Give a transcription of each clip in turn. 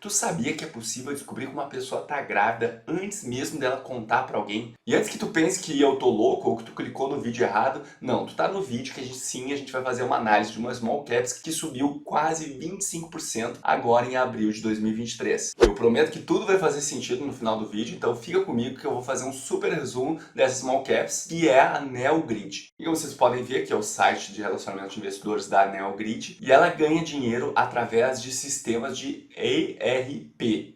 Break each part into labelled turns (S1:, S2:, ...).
S1: Tu sabia que é possível descobrir como uma pessoa tá grávida antes mesmo dela contar pra alguém? E antes que tu pense que eu tô louco ou que tu clicou no vídeo errado, não, tu tá no vídeo que a gente vai fazer uma análise de uma small caps que subiu quase 25% agora em abril de 2023. Eu prometo que tudo vai fazer sentido no final do vídeo, então fica comigo que eu vou fazer um super resumo dessa small caps, que é a Neogrid. E vocês podem ver aqui é o site de relacionamento de investidores da Neogrid, e ela ganha dinheiro através de sistemas de ERP,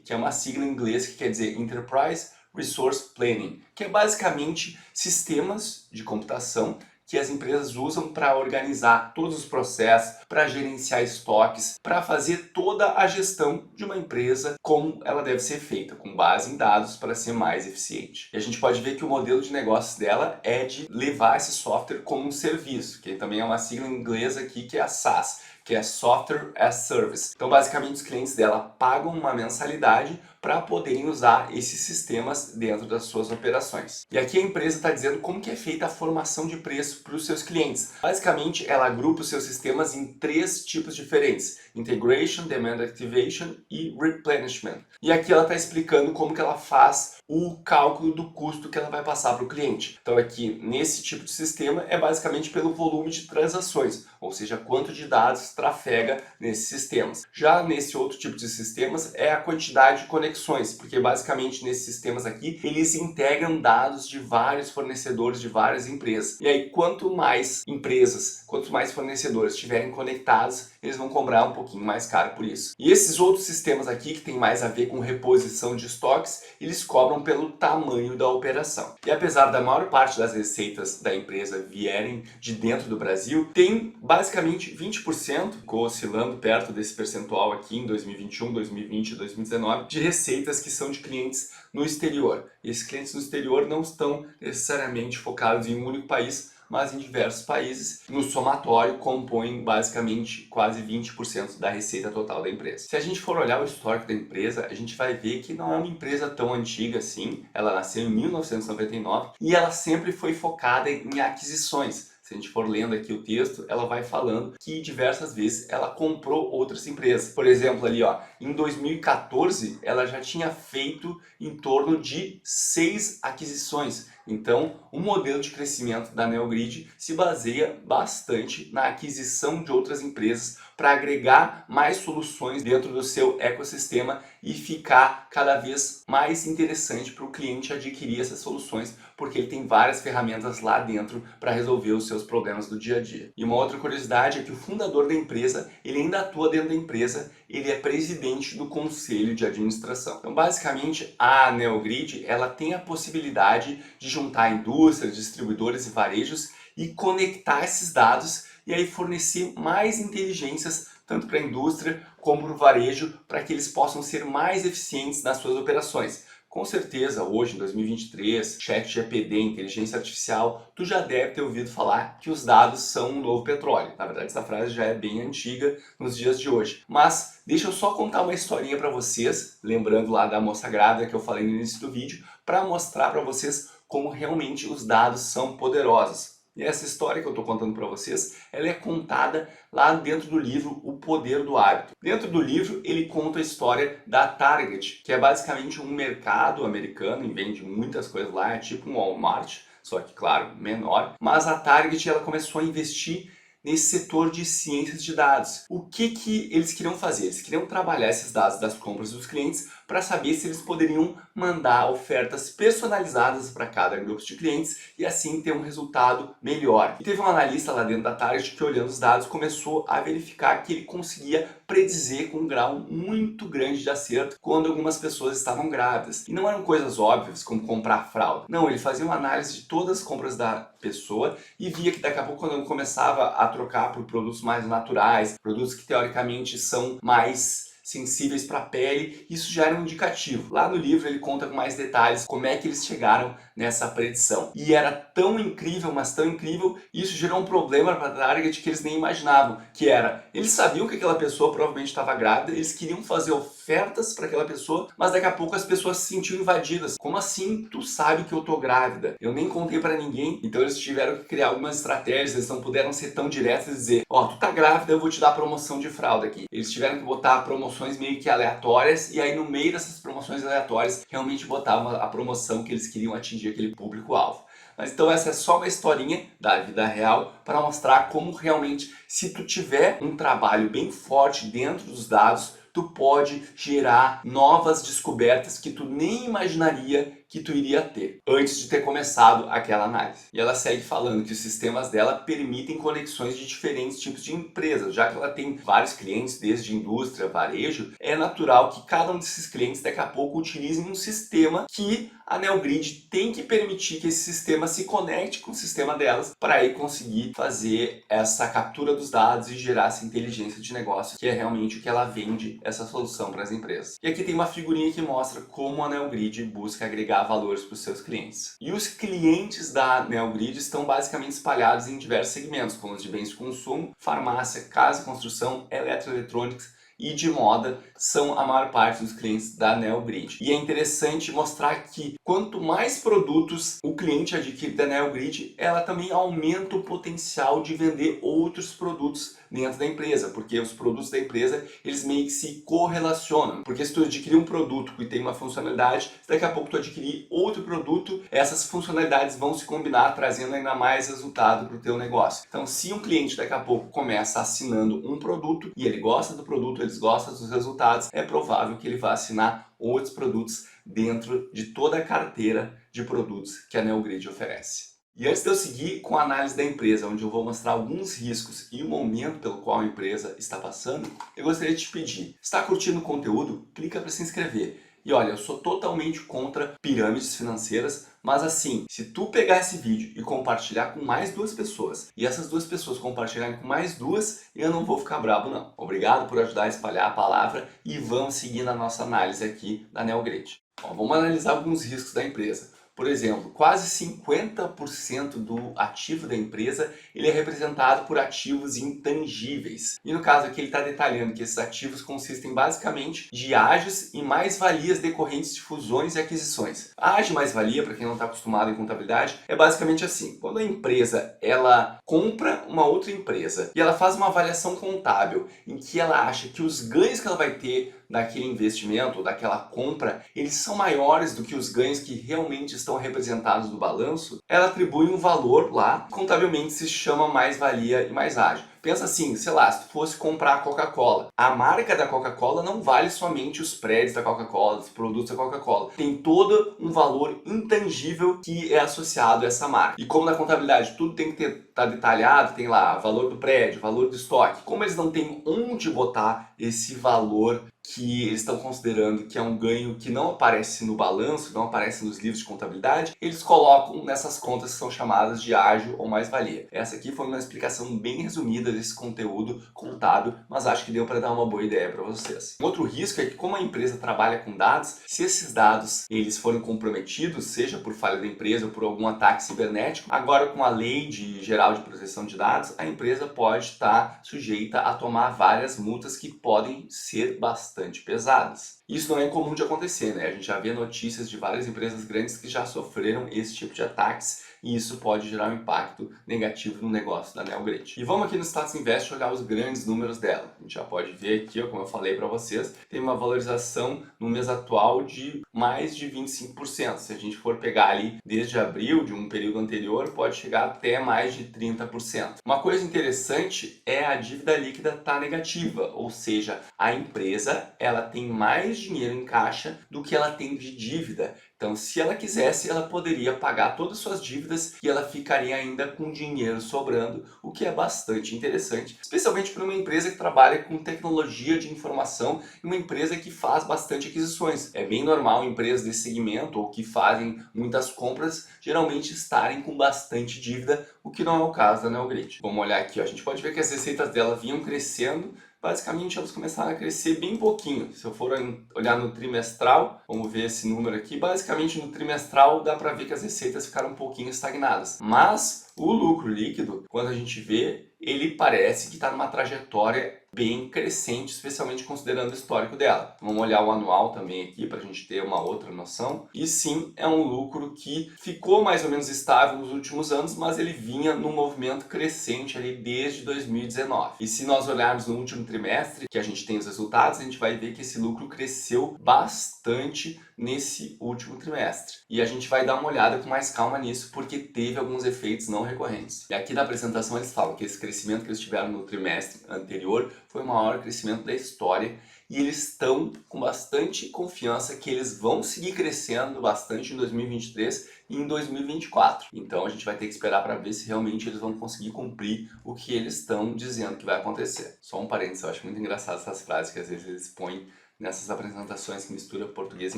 S1: que é uma sigla em inglês que quer dizer Enterprise Resource Planning, que é basicamente sistemas de computação que as empresas usam para organizar todos os processos, para gerenciar estoques, para fazer toda a gestão de uma empresa como ela deve ser feita, com base em dados para ser mais eficiente. E a gente pode ver que o modelo de negócios dela é de levar esse software como um serviço, que também é uma sigla em inglês aqui que é a SaaS, que é Software as Service. Então, basicamente, os clientes dela pagam uma mensalidade para poderem usar esses sistemas dentro das suas operações. E aqui a empresa está dizendo como que é feita a formação de preço para os seus clientes. Basicamente, ela agrupa os seus sistemas em 3 tipos diferentes: Integration, Demand Activation e Replenishment. E aqui ela está explicando como que ela faz o cálculo do custo que ela vai passar para o cliente. Então aqui, nesse tipo de sistema, é basicamente pelo volume de transações, ou seja, quanto de dados trafega nesses sistemas. Já nesse outro tipo de sistemas é a quantidade de conexões, porque basicamente nesses sistemas aqui, eles integram dados de vários fornecedores, de várias empresas. E aí, quanto mais empresas, quanto mais fornecedores estiverem conectados, eles vão cobrar um pouquinho mais caro por isso. E esses outros sistemas aqui, que tem mais a ver com reposição de estoques, eles cobram pelo tamanho da operação. E apesar da maior parte das receitas da empresa vierem de dentro do Brasil, tem basicamente 20%, ficou oscilando perto desse percentual aqui em 2021, 2020 e 2019, de receitas que são de clientes no exterior. E esses clientes no exterior não estão necessariamente focados em um único país, mas em diversos países. No somatório, compõem basicamente quase 20% da receita total da empresa. Se a gente for olhar o histórico da empresa, a gente vai ver que não é uma empresa tão antiga assim. Ela nasceu em 1999 e ela sempre foi focada em aquisições. Se a gente for lendo aqui o texto, ela vai falando que diversas vezes ela comprou outras empresas. Por exemplo, ali ó, em 2014 ela já tinha feito em torno de 6 aquisições. Então, o modelo de crescimento da Neogrid se baseia bastante na aquisição de outras empresas para agregar mais soluções dentro do seu ecossistema e ficar cada vez mais interessante para o cliente adquirir essas soluções, porque ele tem várias ferramentas lá dentro para resolver os seus problemas do dia a dia. E uma outra curiosidade é que o fundador da empresa, ele ainda atua dentro da empresa, ele é presidente do conselho de administração. Então, basicamente, a Neogrid, ela tem a possibilidade de juntar indústrias, distribuidores e varejos e conectar esses dados e aí fornecer mais inteligências tanto para a indústria como para o varejo, para que eles possam ser mais eficientes nas suas operações. Com certeza, hoje, em 2023, ChatGPT, inteligência artificial, tu já deve ter ouvido falar que os dados são um novo petróleo. Na verdade, essa frase já é bem antiga nos dias de hoje. Mas deixa eu só contar uma historinha para vocês, lembrando lá da moça grávida que eu falei no início do vídeo, para mostrar para vocês como realmente os dados são poderosos. E essa história que eu estou contando para vocês, ela é contada lá dentro do livro O Poder do Hábito. Dentro do livro, ele conta a história da Target, que é basicamente um mercado americano e vende muitas coisas lá, é tipo um Walmart, só que, claro, menor. Mas a Target, ela começou a investir nesse setor de ciências de dados. O que eles queriam fazer? Eles queriam trabalhar esses dados das compras dos clientes para saber se eles poderiam mandar ofertas personalizadas para cada grupo de clientes e assim ter um resultado melhor. E teve um analista lá dentro da Target que, olhando os dados, começou a verificar que ele conseguia predizer com um grau muito grande de acerto quando algumas pessoas estavam grávidas. E não eram coisas óbvias como comprar fralda. Não, ele fazia uma análise de todas as compras da pessoa e via que daqui a pouco, quando começava a trocar por produtos mais naturais, produtos que teoricamente são mais sensíveis para a pele, isso já era um indicativo. Lá no livro ele conta com mais detalhes como é que eles chegaram nessa predição. E era tão incrível, mas tão incrível, isso gerou um problema para a Target que eles nem imaginavam, que era, eles sabiam que aquela pessoa provavelmente estava grávida, eles queriam fazer ofertas ofertas para aquela pessoa, mas daqui a pouco as pessoas se sentiam invadidas. Como assim tu sabe que eu tô grávida? Eu nem contei para ninguém. Então eles tiveram que criar algumas estratégias, eles não puderam ser tão diretos e dizer, ó, tu tá grávida, eu vou te dar promoção de fralda aqui. Eles tiveram que botar promoções meio que aleatórias, e aí no meio dessas promoções aleatórias, realmente botavam a promoção que eles queriam atingir aquele público-alvo. Mas então essa é só uma historinha da vida real para mostrar como realmente, se tu tiver um trabalho bem forte dentro dos dados, tu pode gerar novas descobertas que tu nem imaginaria que tu iria ter antes de ter começado aquela análise. E ela segue falando que os sistemas dela permitem conexões de diferentes tipos de empresas, já que ela tem vários clientes, desde indústria, varejo, é natural que cada um desses clientes daqui a pouco utilize um sistema que a NeoGrid tem que permitir que esse sistema se conecte com o sistema delas para aí conseguir fazer essa captura dos dados e gerar essa inteligência de negócio, que é realmente o que ela vende essa solução para as empresas. E aqui tem uma figurinha que mostra como a NeoGrid busca agregar valores para os seus clientes. E os clientes da NeoGrid estão basicamente espalhados em diversos segmentos, como os de bens de consumo, farmácia, casa e construção, eletroeletrônicos e de moda, são a maior parte dos clientes da NeoGrid. E é interessante mostrar que quanto mais produtos o cliente adquire da NeoGrid, ela também aumenta o potencial de vender outros produtos dentro da empresa, porque os produtos da empresa, eles meio que se correlacionam. Porque se tu adquirir um produto que tem uma funcionalidade, daqui a pouco tu adquirir outro produto, essas funcionalidades vão se combinar, trazendo ainda mais resultado para o teu negócio. Então, se um cliente daqui a pouco começa assinando um produto e ele gosta do produto, eles gostam dos resultados, é provável que ele vá assinar outros produtos dentro de toda a carteira de produtos que a NeoGrid oferece. E antes de eu seguir com a análise da empresa, onde eu vou mostrar alguns riscos e o momento pelo qual a empresa está passando, eu gostaria de te pedir, está curtindo o conteúdo? Clica para se inscrever. E olha, eu sou totalmente contra pirâmides financeiras, mas assim, se tu pegar esse vídeo e compartilhar com mais 2 pessoas, e essas 2 pessoas compartilharem com mais 2, eu não vou ficar bravo não. Obrigado por ajudar a espalhar a palavra e vamos seguir na nossa análise aqui da NeoGrid. Bom, vamos analisar alguns riscos da empresa. Por exemplo, quase 50% do ativo da empresa ele é representado por ativos intangíveis. E no caso aqui ele está detalhando que esses ativos consistem basicamente de ágios e mais-valias decorrentes de fusões e aquisições. A ágio e mais-valia, para quem não está acostumado em contabilidade, é basicamente assim. Quando a empresa ela compra uma outra empresa e ela faz uma avaliação contábil em que ela acha que os ganhos que ela vai ter daquele investimento ou daquela compra, eles são maiores do que os ganhos que realmente estão representados no balanço, ela atribui um valor lá, que contabilmente se chama mais-valia e mais-ágio. Pensa assim, sei lá, se tu fosse comprar a Coca-Cola, a marca da Coca-Cola não vale somente os prédios da Coca-Cola, os produtos da Coca-Cola. Tem todo um valor intangível que é associado a essa marca. E como na contabilidade tudo tem que estar detalhado, tem lá valor do prédio, valor do estoque. Como eles não têm onde botar esse valor que eles estão considerando que é um ganho que não aparece no balanço, não aparece nos livros de contabilidade, eles colocam nessas contas que são chamadas de ágio ou mais-valia. Essa aqui foi uma explicação bem resumida desse conteúdo contábil, mas acho que deu para dar uma boa ideia para vocês. Um outro risco é que como a empresa trabalha com dados, se esses dados eles forem comprometidos, seja por falha da empresa ou por algum ataque cibernético, agora com a Lei Geral de Proteção de Dados, a empresa pode estar sujeita a tomar várias multas que podem ser bastante pesadas. Isso não é incomum de acontecer, né? A gente já vê notícias de várias empresas grandes que já sofreram esse tipo de ataques e isso pode gerar um impacto negativo no negócio da NeoGrid. E vamos aqui no Status Invest olhar os grandes números dela. A gente já pode ver aqui, ó, como eu falei para vocês, tem uma valorização no mês atual de mais de 25%. Se a gente for pegar ali desde abril, de um período anterior, pode chegar até mais de 30%. Uma coisa interessante é a dívida líquida estar negativa, ou seja, a empresa ela tem mais dinheiro em caixa do que ela tem de dívida. Então, se ela quisesse, ela poderia pagar todas as suas dívidas e ela ficaria ainda com dinheiro sobrando, o que é bastante interessante, especialmente para uma empresa que trabalha com tecnologia de informação e uma empresa que faz bastante aquisições. É bem normal empresas desse segmento ou que fazem muitas compras geralmente estarem com bastante dívida, o que não é o caso da NeoGrid. Vamos olhar aqui, ó. A gente pode ver que as receitas dela vinham crescendo. Basicamente elas começaram a crescer bem pouquinho. Se eu for olhar no trimestral, vamos ver esse número aqui, basicamente no trimestral dá para ver que as receitas ficaram um pouquinho estagnadas. Mas o lucro líquido, quando a gente vê, ele parece que está numa trajetória bem crescente, especialmente considerando o histórico dela. Vamos olhar o anual também aqui para a gente ter uma outra noção. E sim, é um lucro que ficou mais ou menos estável nos últimos anos, mas ele vinha num movimento crescente ali desde 2019. E se nós olharmos no último trimestre, que a gente tem os resultados, a gente vai ver que esse lucro cresceu bastante nesse último trimestre. E a gente vai dar uma olhada com mais calma nisso, porque teve alguns efeitos não recorrentes. E aqui na apresentação eles falam que esse crescimento que eles tiveram no trimestre anterior foi o maior crescimento da história, e eles estão com bastante confiança que eles vão seguir crescendo bastante em 2023 e em 2024. Então a gente vai ter que esperar para ver se realmente eles vão conseguir cumprir o que eles estão dizendo que vai acontecer. Só um parênteses, eu acho muito engraçado essas frases que às vezes eles põem nessas apresentações que mistura português e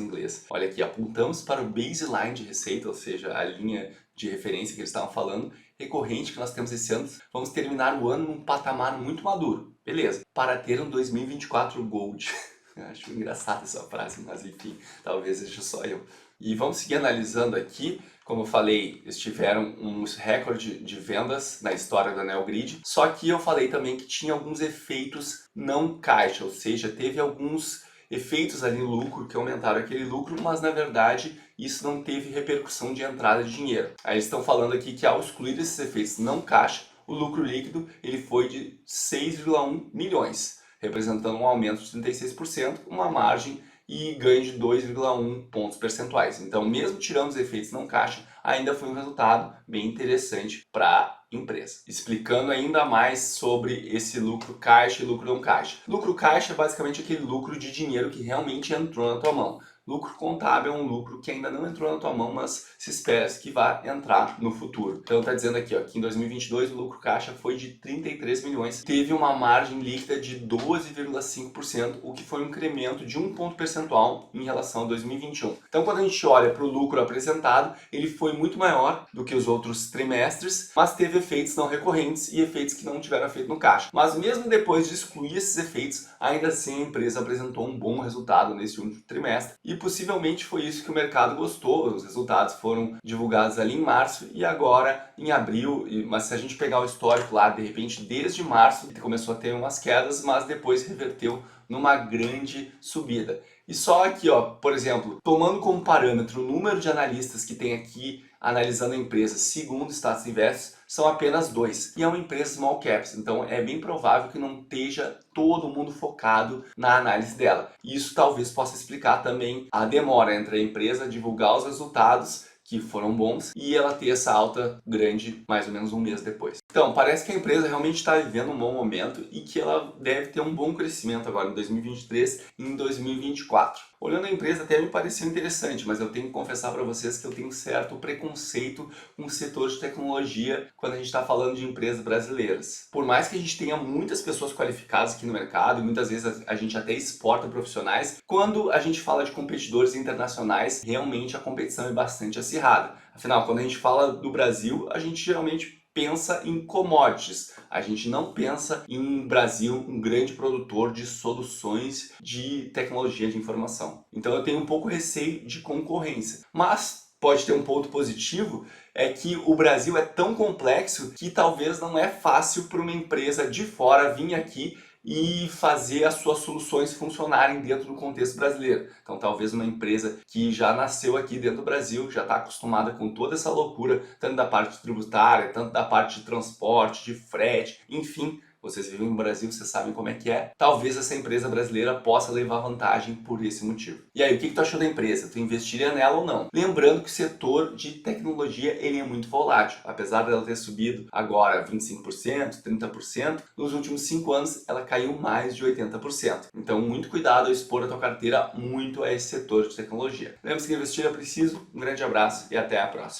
S1: inglês. Olha aqui, apontamos para o baseline de receita, ou seja, a linha de referência que eles estavam falando, recorrente que nós temos esse ano. Vamos terminar o ano num patamar muito maduro. Beleza. Para ter um 2024 Gold. Eu acho engraçada essa frase, mas enfim, talvez seja só eu. E vamos seguir analisando aqui. Como eu falei, eles tiveram um recorde de vendas na história da Neogrid, só que eu falei também que tinha alguns efeitos não caixa, ou seja, teve alguns efeitos ali no lucro que aumentaram aquele lucro, mas na verdade isso não teve repercussão de entrada de dinheiro. Aí eles estão falando aqui que ao excluir esses efeitos não caixa, o lucro líquido ele foi de 6,1 milhões, representando um aumento de 36%, uma margem e ganho de 2,1 pontos percentuais. Então, mesmo tirando os efeitos não caixa, ainda foi um resultado bem interessante para a empresa. Explicando ainda mais sobre esse lucro caixa e lucro não caixa. Lucro caixa é basicamente aquele lucro de dinheiro que realmente entrou na tua mão. Lucro contábil é um lucro que ainda não entrou na tua mão, mas se espera que vai entrar no futuro. Então está dizendo aqui, ó, que em 2022 o lucro caixa foi de 33 milhões, teve uma margem líquida de 12,5%, o que foi um incremento de 1 ponto percentual em relação a 2021. Então quando a gente olha para o lucro apresentado, ele foi muito maior do que os outros trimestres, mas teve efeitos não recorrentes e efeitos que não tiveram efeito no caixa. Mas mesmo depois de excluir esses efeitos, ainda assim a empresa apresentou um bom resultado nesse último trimestre. E possivelmente foi isso que o mercado gostou. Os resultados foram divulgados ali em março e agora em abril. Mas se a gente pegar o histórico lá, de repente desde março começou a ter umas quedas, mas depois reverteu numa grande subida. E só aqui, ó, por exemplo, tomando como parâmetro o número de analistas que tem aqui analisando a empresa segundo o Status Invest, são apenas 2. E é uma empresa small caps, então é bem provável que não esteja todo mundo focado na análise dela. Isso talvez possa explicar também a demora entre a empresa divulgar os resultados que foram bons e ela ter essa alta grande mais ou menos um mês depois. Então, parece que a empresa realmente está vivendo um bom momento e que ela deve ter um bom crescimento agora em 2023 e em 2024. Olhando a empresa até me pareceu interessante, mas eu tenho que confessar para vocês que eu tenho certo preconceito com o setor de tecnologia quando a gente está falando de empresas brasileiras. Por mais que a gente tenha muitas pessoas qualificadas aqui no mercado e muitas vezes a gente até exporta profissionais, quando a gente fala de competidores internacionais, realmente a competição é bastante acirrada. Afinal, quando a gente fala do Brasil, a gente geralmente pensa em commodities. A gente não pensa em Brasil, um grande produtor de soluções de tecnologia de informação. Então eu tenho um pouco receio de concorrência. Mas pode ter um ponto positivo, é que o Brasil é tão complexo que talvez não é fácil para uma empresa de fora vir aqui e fazer as suas soluções funcionarem dentro do contexto brasileiro. Então talvez uma empresa que já nasceu aqui dentro do Brasil, já está acostumada com toda essa loucura, tanto da parte tributária, tanto da parte de transporte, de frete, enfim, vocês vivem no Brasil, vocês sabem como é que é. Talvez essa empresa brasileira possa levar vantagem por esse motivo. E aí, o que tu achou da empresa? Tu investiria nela ou não? Lembrando que o setor de tecnologia ele é muito volátil. Apesar dela ter subido agora 25%, 30%, nos últimos 5 anos ela caiu mais de 80%. Então, muito cuidado ao expor a tua carteira muito a esse setor de tecnologia. Lembre-se que investir é preciso. Um grande abraço e até a próxima.